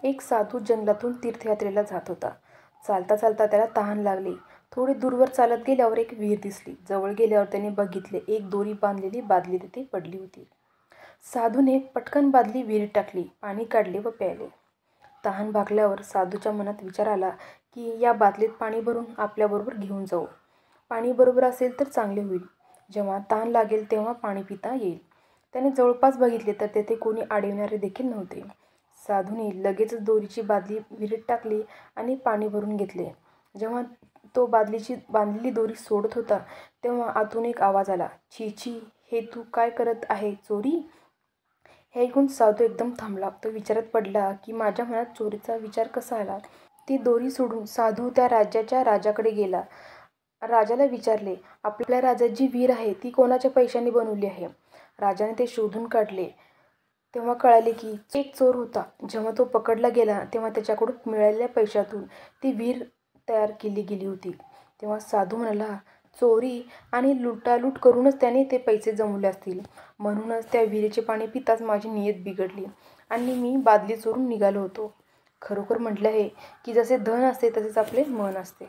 एक साधू जंगलातून तीर्थयात्रेला जात होता. चालता चालता त्याला तहान लागली. थोडे दूरवर चालत गेल्यावर एक विहीर दिसली. जवळ गेल्यावर त्याने बघितले, एक दोरी बांधलेली बादली तिथे पडली होती. साधूने पटकन बादली विहिरीत टाकली, पाणी काढले व प्यायले. तहान भागल्यावर साधूच्या मनात विचार आला की या बादलीत पाणी भरून आपल्याबरोबर घेऊन जाऊ. पाणी बरोबर असेल तर चांगले होईल. जेव्हा तहान लागेल तेव्हा पाणी पिता येईल. त्याने जवळपास बघितले तर तेथे कोणी अडविणारे देखील नव्हते. साधूने लगेचच दोरीची बादली विहिरीत टाकली आणि पाणी भरून घेतले. जेव्हा तो बांधलेली दोरी सोडत होता तेव्हा आतून एक आवाज आला, छी छी, हे तू काय करत आहे, चोरी? हे ऐकून साधू एकदम थांबला. तो विचारात पडला की माझ्या मनात चोरीचा विचार कसा आला. ती दोरी सोडून साधू त्या राज्याच्या राजाकडे गेला. राजाला विचारले, आपल्या राज्यात जी विहीर आहे ती कोणाच्या पैशाने बनवली आहे? राजाने ते शोधून काढले. तेव्हा कळाले की एक चोर होता. जेव्हा तो पकडला गेला तेव्हा त्याच्याकडून मिळालेल्या पैशातून ती विहीर तयार केली गेली होती. तेव्हा साधू म्हणाला, चोरी आणि लुटालूट करूनच त्याने ते पैसे जमवले असतील. म्हणूनच त्या विहिरीचे पाणी पिताच माझी नियत बिघडली आणि मी बादली चोरून निघालो होतो. खरोखर म्हटले आहे की जसे धन असते तसेच आपले मन असते.